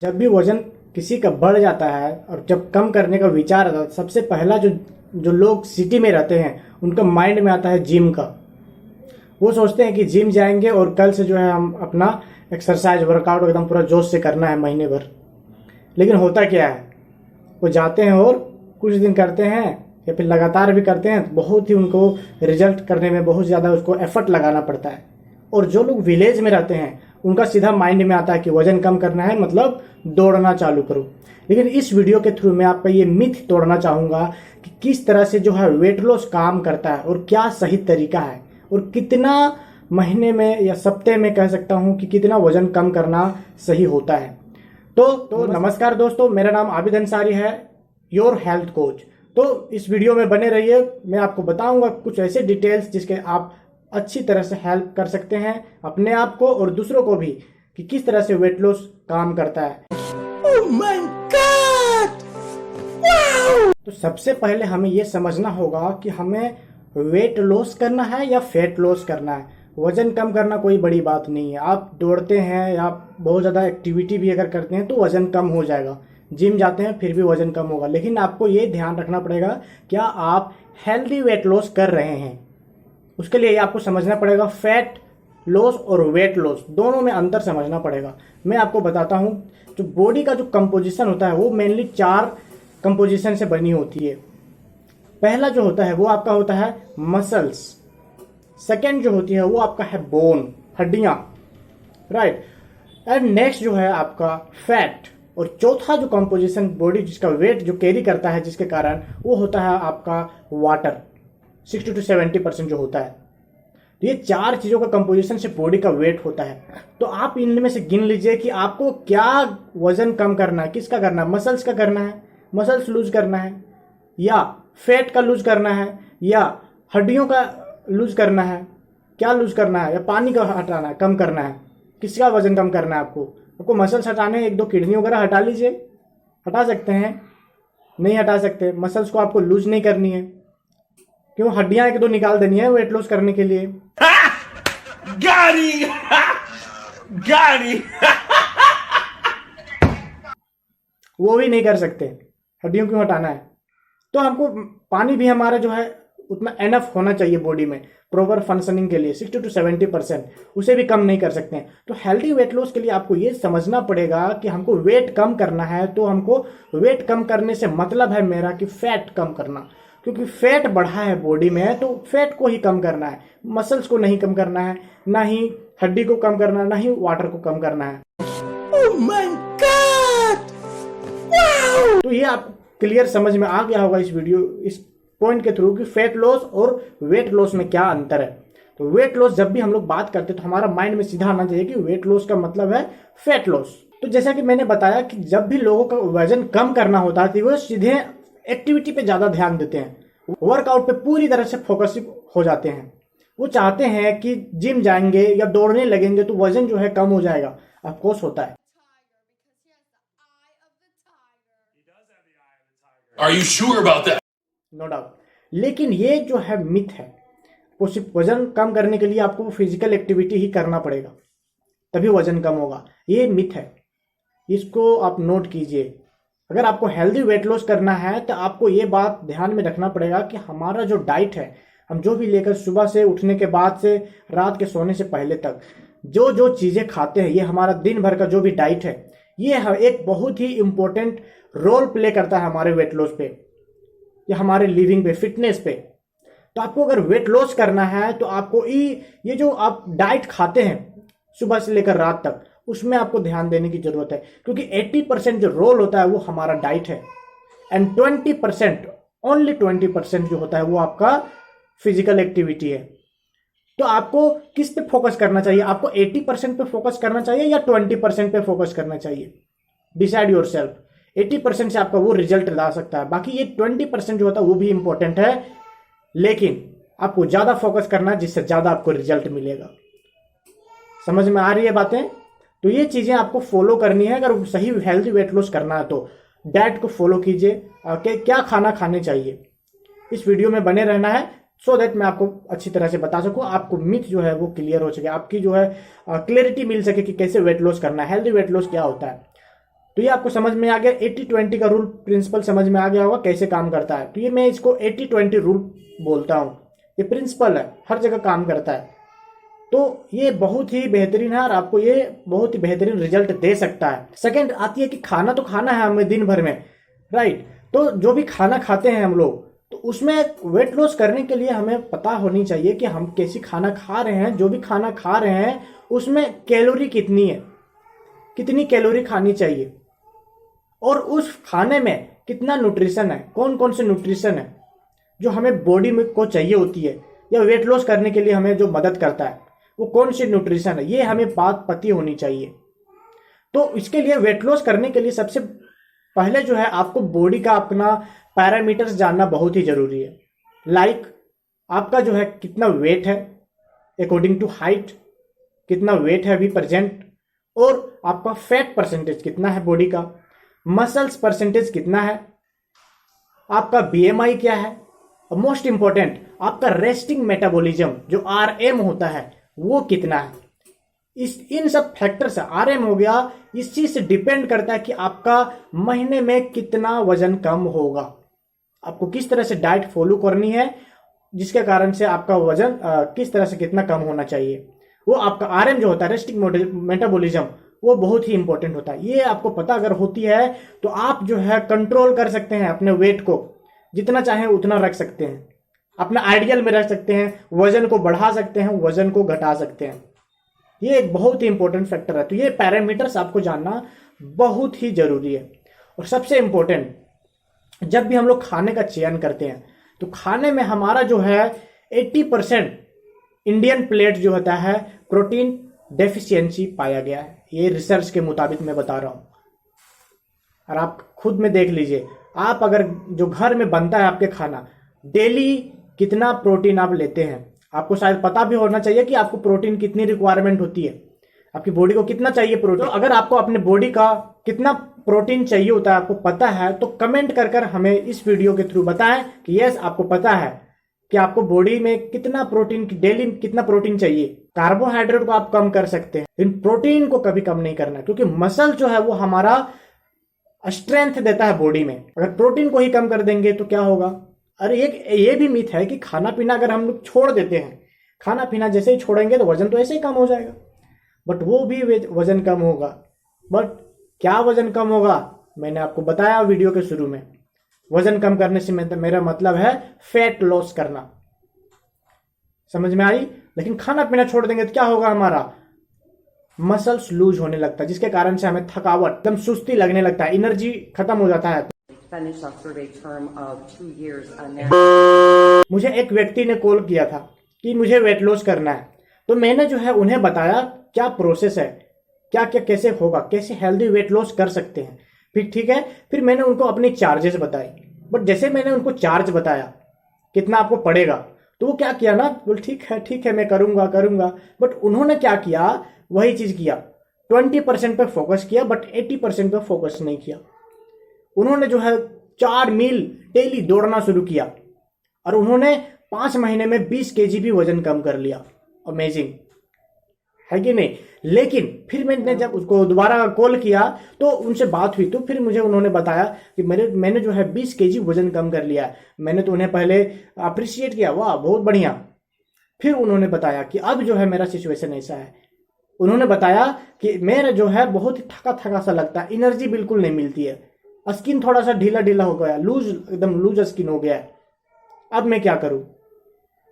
जब भी वजन किसी का बढ़ जाता है और जब कम करने का विचार आता है, सबसे पहला जो जो लोग सिटी में रहते हैं उनका माइंड में आता है जिम का। वो सोचते हैं कि जिम जाएंगे और कल से जो है हम अपना एक्सरसाइज वर्कआउट एकदम पूरा जोश से करना है महीने भर। लेकिन होता क्या है, वो जाते हैं और कुछ दिन करते हैं या फिर लगातार भी करते हैं, बहुत ही उनको रिजल्ट करने में बहुत ज़्यादा उसको एफर्ट लगाना पड़ता है। और जो लोग विलेज में रहते हैं उनका सीधा माइंड में आता है कि वजन कम करना है मतलब दौड़ना चालू करो। लेकिन इस वीडियो के थ्रू मैं आपका ये मिथ तोड़ना चाहूँगा कि किस तरह से जो है वेट लॉस काम करता है और क्या सही तरीका है और कितना महीने में या सप्ते में कह सकता हूँ कि कितना वजन कम करना सही होता है। तो नमस्कार दोस्तों, मेरा नाम आबिद अंसारी है, योर हेल्थ कोच। तो इस वीडियो में बने रहिए, मैं आपको बताऊंगा कुछ ऐसे डिटेल्स जिसके आप अच्छी तरह से हेल्प कर सकते हैं अपने आप को और दूसरों को भी, कि किस तरह से वेट लॉस काम करता है। Oh my God! Wow! तो सबसे पहले हमें यह समझना होगा कि हमें वेट लॉस करना है या फैट लॉस करना है। वजन कम करना कोई बड़ी बात नहीं है। आप दौड़ते हैं या बहुत ज़्यादा एक्टिविटी भी अगर करते हैं तो वजन कम हो जाएगा। जिम जाते हैं फिर भी वजन कम होगा। लेकिन आपको ये ध्यान रखना पड़ेगा, क्या आप हेल्दी वेट लॉस कर रहे हैं। उसके लिए आपको समझना पड़ेगा फैट लॉस और वेट लॉस दोनों में अंतर समझना पड़ेगा। मैं आपको बताता हूँ, जो बॉडी का जो कंपोजिशन होता है वो मेनली 4 कंपोजिशन से बनी होती है। पहला जो होता है वो आपका होता है मसल्स, सेकेंड जो होती है वो आपका है बोन, हड्डियां, राइट, एंड नेक्स्ट जो है आपका फैट, और चौथा जो कंपोजिशन बॉडी जिसका वेट जो कैरी करता है जिसके कारण वो होता है आपका वाटर, 60 to 70% जो होता है। तो ये 4 चीजों का कंपोजिशन से बॉडी का वेट होता है। तो आप इनमें से गिन लीजिए कि आपको क्या वजन कम करना है, किसका करना है, मसल्स का करना है, मसल्स लूज करना है, या फैट का लूज करना है, या हड्डियों का लूज करना है, क्या लूज करना है, या पानी का हटाना है, कम करना है, किसका वजन कम करना है। आपको मसल्स हटाने हैं, 1-2 किडनी वगैरह हटा लीजिए, हटा सकते हैं, नहीं हटा सकते, मसल्स को आपको लूज नहीं करनी है, क्यों, हड्डियां 1-2 निकाल देनी है वेट लॉस करने के लिए। गाड़ी गाड़ी वो भी नहीं कर सकते, हड्डियों क्यों हटाना है। तो हमको पानी भी हमारा जो है उतना एनफ होना चाहिए बॉडी में प्रॉपर फंक्शनिंग के लिए, 60 to 70%, उसे भी कम नहीं कर सकते हैं। तो हेल्दी वेट लॉस के लिए आपको ये समझना पड़ेगा कि हमको वेट कम करना है। तो हमको वेट कम करने से मतलब है मेरा कि फैट कम करना, क्योंकि फैट बढ़ा है बॉडी में तो फैट को ही कम करना है, मसल्स को नहीं कम करना है, ना ही हड्डी को कम करना है, ना ही वाटर को कम करना है। Oh my God! Wow! तो ये आप क्लियर समझ में आ गया होगा इस पॉइंट के थ्रू कि फैट लॉस और वेट लॉस में क्या अंतर है। तो वेट लॉस जब भी हम लोग बात करते हैं तो हमारा माइंड में सीधा आना चाहिए कि वेट लॉस का मतलब है फैट लॉस। तो जैसा कि मैंने बताया कि जब भी लोगों का वजन कम करना होता है तो वो सीधे एक्टिविटी पे ज्यादा ध्यान देते हैं, वर्कआउट पे पूरी तरह से फोकस हो जाते हैं। वो चाहते हैं कि जिम जाएंगे या दौड़ने लगेंगे तो वजन जो है कम हो जाएगा। ऑफकोर्स होता है। Are you sure about that? No doubt, लेकिन ये जो है मिथ है। वो सिर्फ वजन कम करने के लिए आपको फिजिकल एक्टिविटी ही करना पड़ेगा तभी वजन कम होगा, ये मिथ है। इसको आप नोट कीजिए। अगर आपको हेल्दी वेट लॉस करना है तो आपको ये बात ध्यान में रखना पड़ेगा कि हमारा जो डाइट है, हम जो भी लेकर सुबह से उठने के बाद से रात के सोने से पहले तक जो जो चीज़ें खाते हैं, ये हमारा दिन भर का जो भी डाइट है, ये एक बहुत ही इंपॉर्टेंट रोल प्ले करता है हमारे वेट लॉस पे या हमारे लिविंग पे, फिटनेस पे। तो आपको अगर वेट लॉस करना है तो आपको ये जो आप डाइट खाते हैं सुबह से लेकर रात तक, उसमें आपको ध्यान देने की जरूरत है, क्योंकि 80% जो रोल होता है वो हमारा डाइट है एंड 20%, ओनली 20% जो होता है वो आपका फिजिकल एक्टिविटी है। तो आपको किस पे फोकस करना चाहिए, आपको 80% पे फोकस करना चाहिए या 20% पे फोकस करना चाहिए, डिसाइड योर सेल्फ। 80% से आपका वो रिजल्ट ला सकता है, बाकी ये 20% जो होता है वो भी इंपॉर्टेंट है, लेकिन आपको ज्यादा फोकस करना है जिससे ज्यादा आपको रिजल्ट मिलेगा। समझ में आ रही है बातें। तो ये चीजें आपको फॉलो करनी है अगर सही हेल्दी वेट लॉस करना है तो। डाइट को फॉलो कीजिए, क्या खाना खाने चाहिए, इस वीडियो में बने रहना है सो दैट मैं आपको अच्छी तरह से बता सकूं, आपको मिथ जो है वो क्लियर हो सके, आपकी जो है क्लैरिटी मिल सके कि कैसे वेट लॉस करना है, हेल्दी वेट लॉस क्या होता है। तो ये आपको समझ में आ गया, 80-20 का रूल प्रिंसिपल समझ में आ गया होगा कैसे काम करता है। तो ये मैं इसको 80-20 रूल बोलता हूँ, ये प्रिंसिपल है, हर जगह काम करता है। तो ये बहुत ही बेहतरीन है और आपको ये बहुत ही बेहतरीन रिजल्ट दे सकता है। सेकंड आती है कि खाना तो खाना है हमें दिन भर में, राइट। तो जो भी खाना खाते हैं हम लोग, तो उसमें वेट लॉस करने के लिए हमें पता होनी चाहिए कि हम कैसी खाना खा रहे हैं। जो भी खाना खा रहे हैं उसमें कैलोरी कितनी है, कितनी कैलोरी खानी चाहिए, और उस खाने में कितना न्यूट्रिशन है, कौन कौन से न्यूट्रिशन है जो हमें बॉडी में को चाहिए होती है या वेट लॉस करने के लिए हमें जो मदद करता है, वो कौन सी न्यूट्रिशन है, ये हमें बात पता होनी चाहिए। तो इसके लिए वेट लॉस करने के लिए सबसे पहले जो है आपको बॉडी का अपना पैरामीटर्स जानना बहुत ही जरूरी है। लाइक आपका जो है कितना वेट है अकॉर्डिंग टू हाइट, कितना वेट है अभी प्रेजेंट, और आपका फैट परसेंटेज कितना है बॉडी का, मसल्स परसेंटेज कितना है, आपका बीएमआई क्या है, और मोस्ट इंपॉर्टेंट आपका रेस्टिंग मेटाबॉलिज्म जो आरएम होता है वो कितना है। इन सब फैक्टर से आरएम हो गया, इस चीज से डिपेंड करता है कि आपका महीने में कितना वजन कम होगा, आपको किस तरह से डाइट फॉलो करनी है जिसके कारण से आपका वजन किस तरह से कितना कम होना चाहिए। वो आपका आरएम जो होता है रेस्टिंग मेटाबॉलिज्म, वो बहुत ही इंपॉर्टेंट होता है। ये आपको पता अगर होती है तो आप जो है कंट्रोल कर सकते हैं अपने वेट को, जितना चाहें उतना रख सकते हैं, अपना आइडियल में रख सकते हैं, वजन को बढ़ा सकते हैं, वजन को घटा सकते हैं। ये एक बहुत ही इंपॉर्टेंट फैक्टर है। तो ये पैरामीटर्स आपको जानना बहुत ही जरूरी है। और सबसे इंपॉर्टेंट, जब भी हम लोग खाने का चयन करते हैं तो खाने में हमारा जो है 80% इंडियन प्लेट जो होता है प्रोटीन डेफिशिएंसी पाया गया है। ये रिसर्च के मुताबिक मैं बता रहा हूं, और आप खुद में देख लीजिए। आप अगर जो घर में बनता है आपके खाना, डेली कितना प्रोटीन आप लेते हैं, आपको शायद पता भी होना चाहिए कि आपको प्रोटीन कितनी रिक्वायरमेंट होती है, आपकी बॉडी को कितना चाहिए प्रोटीन। तो अगर आपको अपने बॉडी का कितना प्रोटीन चाहिए होता है आपको पता है, तो कमेंट कर कर हमें इस वीडियो के थ्रू बताएं कि यस आपको पता है कि आपको बॉडी में कितना प्रोटीन, डेली कितना प्रोटीन चाहिए। कार्बोहाइड्रेट को आप कम कर सकते हैं, लेकिन प्रोटीन को कभी कम नहीं करना, क्योंकि मसल जो है वो हमारा स्ट्रेंथ देता है बॉडी में। अगर प्रोटीन को ही कम कर देंगे तो क्या होगा। अरे ये भी मिथ है कि खाना पीना अगर हम लोग छोड़ देते हैं, खाना पीना जैसे ही छोड़ेंगे तो वजन तो ऐसे ही कम हो जाएगा, बट वो भी वजन कम होगा। बट क्या वजन कम होगा, मैंने आपको बताया वीडियो के शुरू में। वजन कम करने से मेरा मतलब है फैट लॉस करना, समझ में आई। लेकिन खाना पीना छोड़ देंगे तो क्या होगा, हमारा मसल्स लूज होने लगता है, जिसके कारण से हमें थकावट, एकदम सुस्ती लगने लगता है, एनर्जी खत्म हो जाता है। मुझे एक व्यक्ति ने कॉल किया था कि मुझे वेट लॉस करना है, तो मैंने जो है उन्हें बताया क्या प्रोसेस है, क्या क्या कैसे होगा, कैसे हेल्दी वेट लॉस कर सकते हैं। फिर ठीक है, फिर मैंने उनको अपनी चार्जेस बताई। बट जैसे मैंने उनको चार्ज बताया कितना आपको पड़ेगा, तो वो क्या किया ना, बोल ठीक है मैं करूंगा। बट उन्होंने क्या किया, वही चीज किया, 20% पे फोकस किया बट 80% पे फोकस नहीं किया। उन्होंने जो है 4 मील डेली दौड़ना शुरू किया और उन्होंने 5 महीने में 20 kg भी वजन कम कर लिया। अमेजिंग है कि नहीं। लेकिन फिर मैंने जब उसको दोबारा कॉल किया तो उनसे बात हुई, तो फिर मुझे उन्होंने बताया कि मैंने जो है 20 kg वजन कम कर लिया। मैंने तो उन्हें पहले अप्रिशिएट किया, वाह बहुत बढ़िया। फिर उन्होंने बताया कि अब जो है मेरा सिचुएशन ऐसा है। उन्होंने बताया कि मेरा जो है बहुत ही थका सा लगता है, एनर्जी बिल्कुल नहीं मिलती है, स्किन थोड़ा सा ढीला हो गया, एकदम लूज स्किन हो गया है, अब मैं क्या करूं।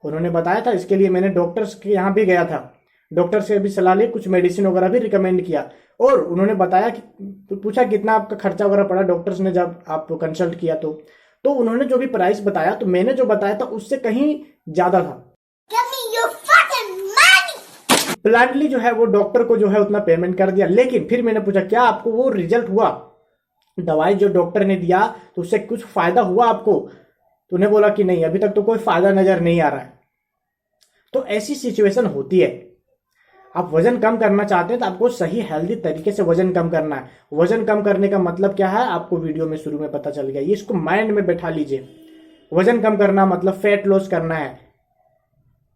उन्होंने बताया था, इसके लिए मैंने डॉक्टर्स के यहाँ भी गया था, डॉक्टर से भी सलाह ली, कुछ मेडिसिन वगैरह भी रिकमेंड किया। और उन्होंने बताया कि पूछा कितना आपका खर्चा वगैरह पड़ा डॉक्टर्स ने जब आप कंसल्ट किया, तो उन्होंने जो भी प्राइस बताया, तो मैंने जो बताया था उससे कहीं ज्यादा था। प्लानली जो है वो डॉक्टर को जो है उतना पेमेंट कर दिया। लेकिन फिर मैंने पूछा क्या आपको वो रिजल्ट हुआ, दवाई जो डॉक्टर ने दिया तो उससे कुछ फायदा हुआ आपको, तो उन्हें बोला कि नहीं, अभी तक तो कोई फायदा नजर नहीं आ रहा है। तो ऐसी सिचुएशन होती है। आप वजन कम करना चाहते हैं तो आपको सही हेल्दी तरीके से वजन कम करना है। वजन कम करने का मतलब क्या है आपको वीडियो में शुरू में पता चल गया, ये इसको माइंड में बैठा लीजिए। वजन कम करना मतलब फैट लॉस करना है,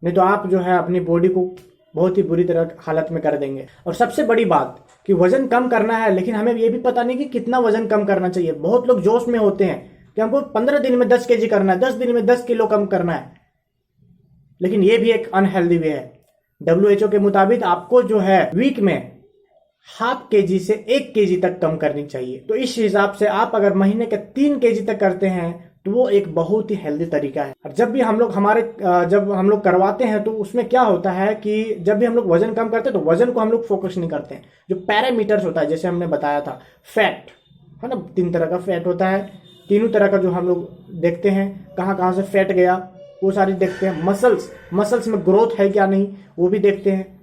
नहीं तो आप जो है अपनी बॉडी को बहुत ही बुरी तरह हालत में कर देंगे। और सबसे बड़ी बात कि वजन कम करना है, लेकिन हमें ये भी पता नहीं कि कितना वजन कम करना चाहिए। बहुत लोग जोश में होते हैं कि हमको 15 दिन में 10 केजी करना है, 10 दिन में 10 किलो कम करना है, लेकिन ये भी एक अनहेल्दी वे है। WHO के मुताबिक आपको जो है वीक में हाफ केजी से 1 केजी तक कम करनी चाहिए। तो इस हिसाब से आप अगर महीने के 3 केजी तक करते हैं तो वो एक बहुत ही हेल्दी तरीका है। और जब भी हम लोग जब हम लोग करवाते हैं तो उसमें क्या होता है कि जब भी हम लोग वजन कम करते हैं तो वजन को हम लोग फोकस नहीं करते हैं। जो पैरामीटर्स होता है, जैसे हमने बताया था, फैट है ना, 3 तरह का फैट होता है, तीनों तरह का जो हम लोग देखते हैं, कहाँ से फैट गया वो सारी देखते हैं। मसल्स में ग्रोथ है क्या नहीं वो भी देखते हैं।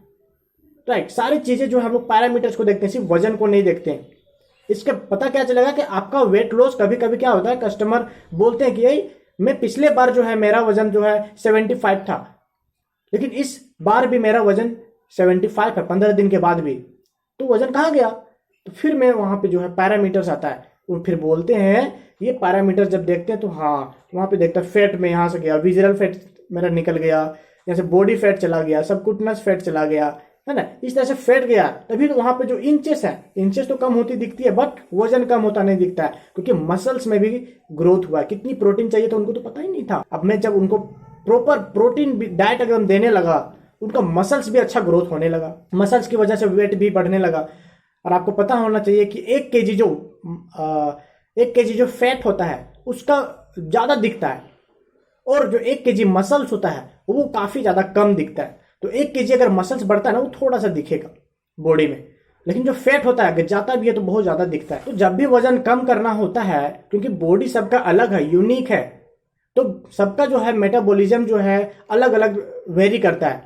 राइट, सारी चीजें जो हम लोग पैरामीटर्स को देखते हैं, सिर्फ वजन को नहीं देखते हैं। इसका पता क्या चलेगा कि आपका वेट लॉस कभी कभी क्या होता है, कस्टमर बोलते हैं कि यही मैं पिछले बार जो है मेरा वजन जो है 75 था, लेकिन इस बार भी मेरा वजन 75 है 15 दिन के बाद भी, तो वजन कहाँ गया? तो फिर मैं वहां पे जो है पैरामीटर्स आता है, वो फिर बोलते हैं ये पैरामीटर जब देखते हैं तो हाँ वहां पे देखते हैं फैट में यहाँ से गया, विजरल फैट मेरा निकल गया, जैसे बॉडी फैट चला गया, सबकुटनस फैट चला गया, है ना, इस तरह से फैट गया। तभी तो वहां पे जो इंचेस है, इंचेस तो कम होती दिखती है बट वजन कम होता नहीं दिखता है, क्योंकि मसल्स में भी ग्रोथ हुआ है। कितनी प्रोटीन चाहिए था उनको तो पता ही नहीं था। अब मैं जब उनको प्रॉपर प्रोटीन डाइट अगर हम देने लगा, उनका मसल्स भी अच्छा ग्रोथ होने लगा, मसल्स की वजह से वेट भी बढ़ने लगा। और आपको पता होना चाहिए कि 1 केजी जो फैट होता है उसका ज्यादा दिखता है, और जो 1 केजी मसल्स होता है वो काफी ज्यादा कम दिखता है। तो 1 केजी अगर मसल्स बढ़ता है ना, वो थोड़ा सा दिखेगा बॉडी में, लेकिन जो फैट होता है अगर जाता भी है तो बहुत ज्यादा दिखता है। तो जब भी वजन कम करना होता है, क्योंकि बॉडी सबका अलग है, यूनिक है, तो सबका जो है मेटाबॉलिज्म जो है अलग अलग वेरी करता है,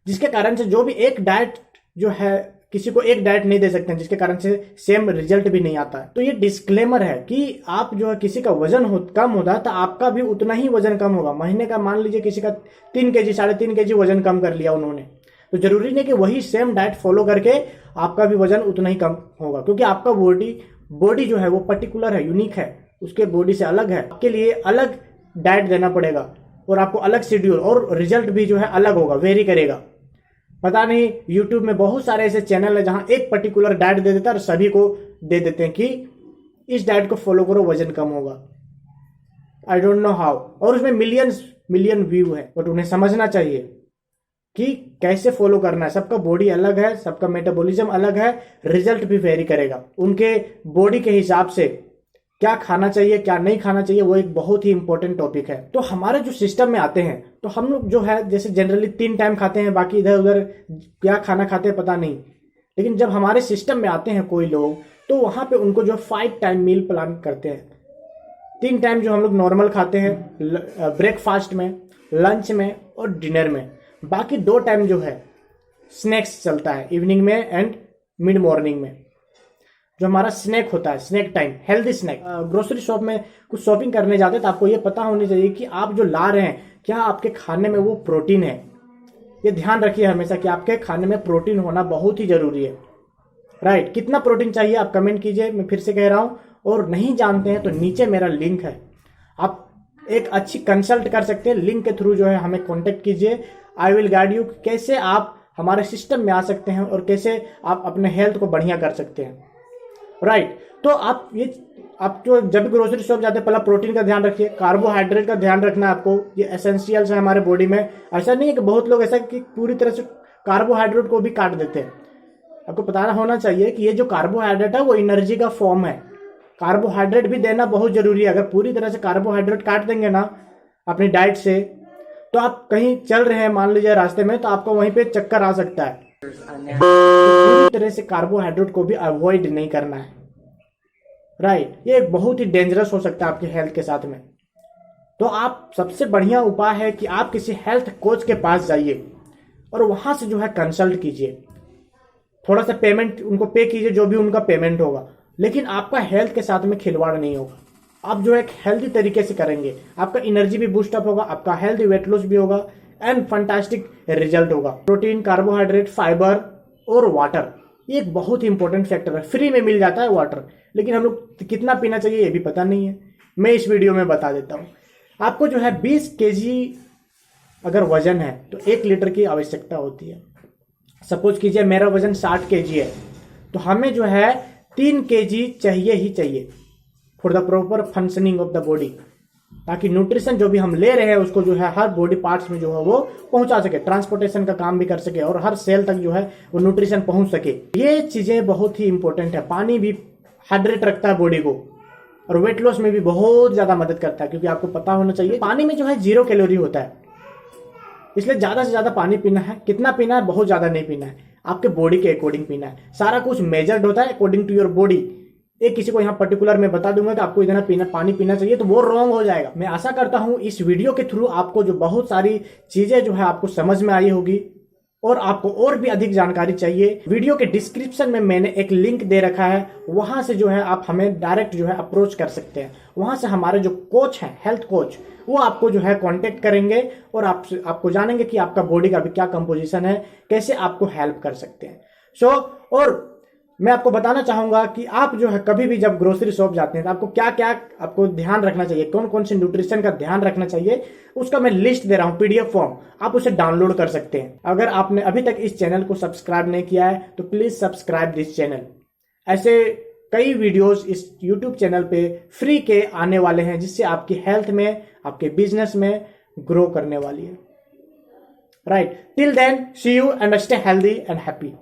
जिसके कारण से जो भी एक डाइट जो है, किसी को एक डाइट नहीं दे सकते हैं, जिसके कारण से सेम रिजल्ट भी नहीं आता है। तो ये डिस्क्लेमर है कि आप जो है किसी का वजन कम होता है तो आपका भी उतना ही वजन कम होगा। महीने का मान लीजिए किसी का 3 केजी 3.5 केजी वजन कम कर लिया उन्होंने, तो जरूरी नहीं कि वही सेम डाइट फॉलो करके आपका भी वजन उतना ही कम होगा, क्योंकि आपका बॉडी जो है वो पर्टिकुलर है, यूनिक है, उसके बॉडी से अलग है। आपके लिए अलग डाइट देना पड़ेगा और आपको अलग शेड्यूल, और रिजल्ट भी जो है अलग होगा, वेरी करेगा। पता नहीं, यूट्यूब में बहुत सारे ऐसे चैनल है जहां एक पर्टिकुलर डाइट दे देता है और सभी को दे देते हैं कि इस डाइट को फॉलो करो वजन कम होगा। आई डोंट नो हाउ, और उसमें मिलियन व्यू है, बट उन्हें समझना चाहिए कि कैसे फॉलो करना है। सबका बॉडी अलग है, सबका मेटाबॉलिज्म अलग है, रिजल्ट भी वेरी करेगा। उनके बॉडी के हिसाब से क्या खाना चाहिए क्या नहीं खाना चाहिए, वो एक बहुत ही इंपॉर्टेंट टॉपिक है। तो हमारे जो सिस्टम में आते हैं, तो हम लोग जो है जैसे जनरली 3 टाइम खाते हैं, बाकी इधर उधर क्या खाना खाते हैं पता नहीं, लेकिन जब हमारे सिस्टम में आते हैं कोई लोग, तो वहां पे उनको जो 5 टाइम मील प्लान करते हैं। 3 टाइम जो हम लोग नॉर्मल खाते हैं, ब्रेकफास्ट में, लंच में और डिनर में, बाकी 2 टाइम जो है स्नैक्स चलता है, इवनिंग में एंड मिड मॉर्निंग में। जो हमारा स्नैक होता है, snack time, healthy snack. Grocery shop में कुछ शॉपिंग करने जाते हैं तो आपको ये पता होनी चाहिए कि आप जो ला रहे हैं क्या आपके खाने में वो प्रोटीन है। ये ध्यान रखिए हमेशा कि आपके खाने में प्रोटीन होना बहुत ही जरूरी है। राइट, कितना प्रोटीन चाहिए आप कमेंट कीजिए, मैं फिर से कह रहा हूं। और नहीं जानते हैं तो नीचे मेरा लिंक है, आप एक अच्छी कंसल्ट कर सकते हैं, लिंक के थ्रू जो है हमें कॉन्टेक्ट कीजिए। आई विल गाइड यू कैसे आप हमारे सिस्टम में आ सकते हैं और कैसे आप अपने हेल्थ को बढ़िया कर सकते हैं। राइट, तो आप जो जब भी ग्रोसरी शॉप जाते हैं पहला प्रोटीन का ध्यान रखिए, कार्बोहाइड्रेट का ध्यान रखना है आपको, ये एसेंशियल्स है हमारे बॉडी में। ऐसा नहीं है कि बहुत लोग ऐसा कि पूरी तरह से कार्बोहाइड्रेट को भी काट देते हैं। आपको पता होना चाहिए कि ये जो कार्बोहाइड्रेट है वो एनर्जी का फॉर्म है, कार्बोहाइड्रेट भी देना बहुत जरूरी है। अगर पूरी तरह से कार्बोहाइड्रेट काट देंगे ना अपनी डाइट से, तो आप कहीं चल रहे हैं मान लीजिए रास्ते में, तो आपको वहीं पे चक्कर आ सकता है। पूरी तरह से कार्बोहाइड्रेट को भी अवॉइड नहीं करना है। राइट, ये एक बहुत ही डेंजरस हो सकता है आपकी हेल्थ के साथ में। तो आप सबसे बढ़िया उपाय है कि आप किसी हेल्थ कोच के पास जाइए और वहां से जो है कंसल्ट कीजिए, थोड़ा सा पेमेंट उनको पे कीजिए, जो भी उनका पेमेंट होगा, लेकिन आपका हेल्थ के साथ में खिलवाड़ नहीं होगा। आप जो एक हेल्थी तरीके से करेंगे, आपका एनर्जी भी बूस्टअप होगा, आपका हेल्थी वेट लॉस भी होगा एंड फंटास्टिक रिजल्ट होगा। प्रोटीन, कार्बोहाइड्रेट, फाइबर और वाटर, ये एक बहुत ही इंपॉर्टेंट फैक्टर है। फ्री में मिल जाता है वाटर, लेकिन हम लोग कितना पीना चाहिए ये भी पता नहीं है। मैं इस वीडियो में बता देता हूँ आपको। जो है 20 केजी अगर वजन है तो 1 लीटर की आवश्यकता होती है। सपोज कीजिए मेरा वजन 60 kg है, तो हमें जो है 3 kg चाहिए ही चाहिए for the proper functioning of the body, ताकि न्यूट्रिशन जो भी हम ले रहे हैं उसको जो है हर बॉडी पार्ट्स में जो है वो पहुंचा सके, ट्रांसपोर्टेशन का काम भी कर सके और हर सेल तक जो है वो न्यूट्रिशन पहुंच सके। ये चीजें बहुत ही इंपॉर्टेंट है। पानी भी हाइड्रेट रखता है बॉडी को, और वेट लॉस में भी बहुत ज्यादा मदद करता है, क्योंकि आपको पता होना चाहिए पानी में जो है 0 कैलोरी होता है। इसलिए ज्यादा से ज्यादा पानी पीना है। कितना पीना है? बहुत ज्यादा नहीं पीना है, आपके बॉडी के अकॉर्डिंग पीना है। सारा कुछ मेजर्ड होता है अकॉर्डिंग टू योर बॉडी। एक किसी को यहाँ पर्टिकुलर में बता दूंगा कि आपको इतना पानी पीना चाहिए तो वो रॉन्ग हो जाएगा। मैं आशा करता हूं इस वीडियो के थ्रू आपको जो बहुत सारी चीजें जो है आपको समझ में आई होगी, और आपको और भी अधिक जानकारी चाहिए, वीडियो के डिस्क्रिप्शन में मैंने एक लिंक दे रखा है, वहां से जो है आप हमें डायरेक्ट जो है अप्रोच कर सकते हैं। वहां से हमारे जो कोच हैं, हेल्थ कोच, वो आपको जो है कांटेक्ट करेंगे और आपको जानेंगे कि आपका बॉडी का भी क्या कंपोजिशन है, कैसे आपको हेल्प कर सकते हैं। और मैं आपको बताना चाहूंगा कि आप जो है कभी भी जब ग्रोसरी शॉप जाते हैं तो आपको क्या क्या आपको ध्यान रखना चाहिए, कौन कौन से न्यूट्रिशन का ध्यान रखना चाहिए, उसका मैं लिस्ट दे रहा हूं पीडीएफ फॉर्म, आप उसे डाउनलोड कर सकते हैं। अगर आपने अभी तक इस चैनल को सब्सक्राइब नहीं किया है तो प्लीज सब्सक्राइब दिस चैनल। ऐसे कई वीडियोस इस यूट्यूब चैनल पे फ्री के आने वाले हैं, जिससे आपकी हेल्थ में, आपके बिजनेस में ग्रो करने वाली है। Right, till then see you and stay healthy and happy.